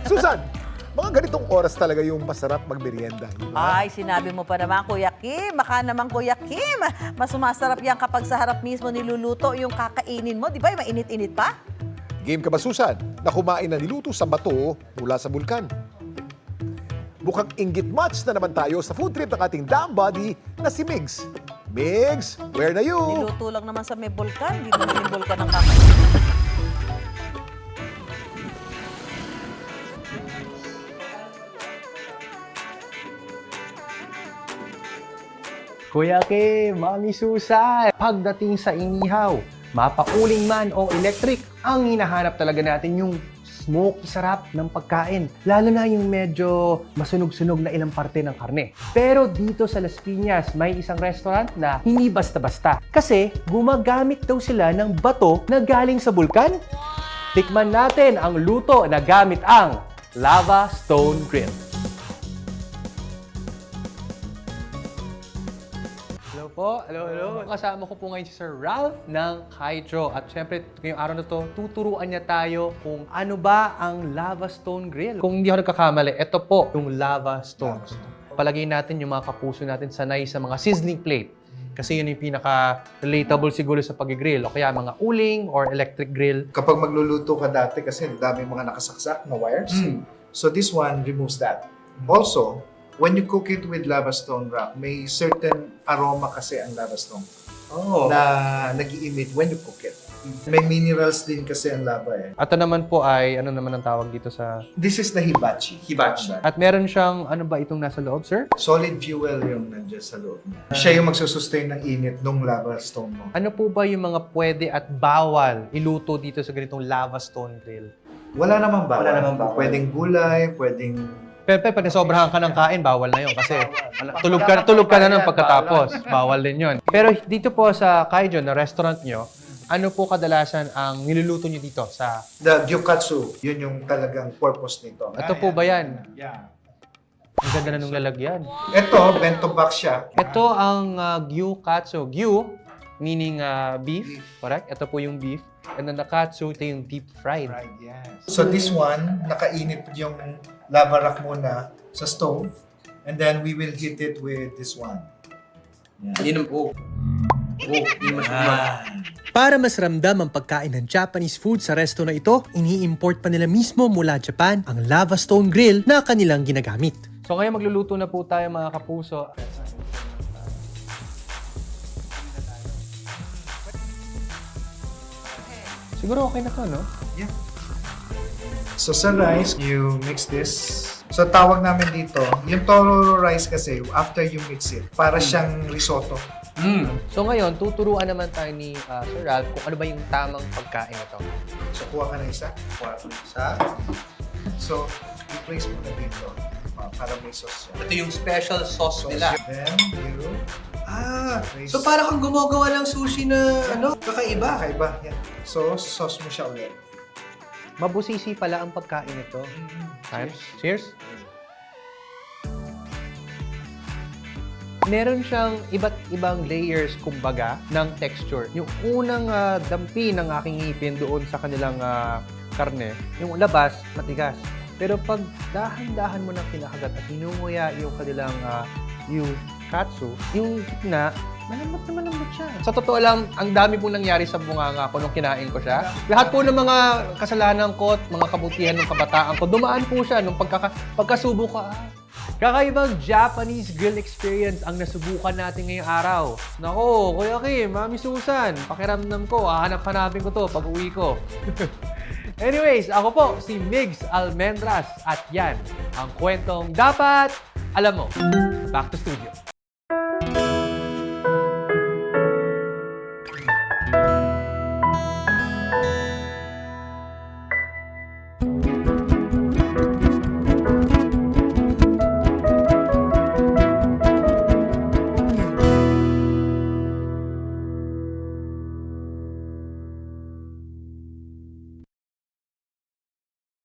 Susan, mga ganitong oras talaga yung masarap magmerienda. Ay, sinabi mo pa naman, Kuya Kim. Baka naman, Kuya Kim. Mas sumasarap yan kapag sa harap mismo niluluto yung kakainin mo. Di ba? Mainit-init pa? Game ka ba, Susan, na kumain na niluto sa bato mula sa bulkan? Mukhang inggit match na naman tayo sa food trip ng ating damn buddy na si Migs. Migs, where na you? Niluto lang naman sa may bulkan. Hindi naman yung bulkan ng kakainin. Kuya Kim, Mami Susan, pagdating sa inihaw, mapauling man o electric, ang hinahanap talaga natin yung smoky sarap ng pagkain. Lalo na yung medyo masunog-sunog na ilang parte ng karne. Pero dito sa Las Piñas, may isang restaurant na hindi basta-basta. Kasi gumagamit daw sila ng bato na galing sa bulkan. Tikman natin ang luto na gamit ang Lava Stone Grill. Hello po. Hello. Kasama ko po ngayon si Sir Ralph ng Hydro. At syempre, ngayong araw na to, tuturuan niya tayo kung ano ba ang Lava Stone Grill. Kung hindi ako nagkakamali, ito po yung Lava Stone. Palagay natin yung mga kapuso natin sanay sa mga sizzling plate. Kasi yun yung pinaka-relatable siguro sa pag-grill. O kaya mga uling or electric grill. Kapag magluluto ka dati kasi dami mga nakasaksak na wires. So this one removes that. Also, when you cook it with lava stone rock, may certain aroma kasi ang lava stone na nag-i-emit when you cook it. May minerals din kasi ang lava eh. At ito naman po ay, ano naman ang tawag dito sa... This is the hibachi. At meron siyang, ano ba itong nasa loob, sir? Solid fuel yung nandiyan sa loob niya. Siya yung magsusustain ng init ng lava stone mo. Ano po ba yung mga pwede at bawal iluto dito sa ganitong lava stone grill? Wala namang bawal. Pwedeng gulay, pwedeng... Pero pag nasobrahan ka ng kain, bawal na yun. Kasi tulog ka na ng pagkatapos. Bawal din yun. Pero dito po sa Kaijo, na restaurant nyo, ano po kadalasan ang niluluto nyo dito sa... The gyukatsu, yun yung talagang purpose nito. Ito po ba yan? Yeah. Ang ganda na nung lalagyan. Ito, bento box siya. Ito ang gyukatsu. Gyu, meaning beef. Correct? Ito po yung beef. And then the katsu, ito yung deep fried. Right, yes. So this one, nakainit yung lava rock muna sa stove. And then we will heat it with this one. Yun po. Para mas ramdam ang pagkain ng Japanese food sa resto na ito, ini-import pa nila mismo mula Japan ang lava stone grill na kanilang ginagamit. So ngayon magluluto na po tayo mga kapuso. Siguro okay na to, no? Yeah. So sa rice, you mix this. So tawag namin dito, yung toro rice kasi, after you mix it, para siyang risotto. So ngayon, tuturuan naman tayo ni Sir Ralph kung ano ba yung tamang pagkain ito. So kuha ka na isa. So, i-place mo na dito para may sauce siya. Ito yung special sauce So, nila. then you place... So para kang gumagawa ng sushi na kakaiba. Kakaiba, yan. So, sauce mo siya ulit. Mabusisi pala ang pagkain ito. Cheers. Meron siyang iba't ibang layers, kumbaga, ng texture. Yung unang dampi ng aking ngipin doon sa kanilang karne, yung labas, matigas. Pero pag dahan-dahan mo nang kinakagat at inunguya yung kanilang yung katsu, yung gitna, malambot na malambot siya. Sa totoo lang, ang dami pong nangyari sa bunganga ko nung kinain ko siya. Lahat po ng mga kasalanan ko at mga kabutihan ng kabataan ko, dumaan po siya nung pagkasubo ko. Kakaibang Japanese grill experience ang nasubukan natin ngayong araw. Nako, Kuya Kim, Mami Susan, pakiramdam ko, hahanap-hanapin ko to pag uwi ko. Anyways, ako po si Migs Almendras at yan ang kwentong dapat alam mo. Back to studio.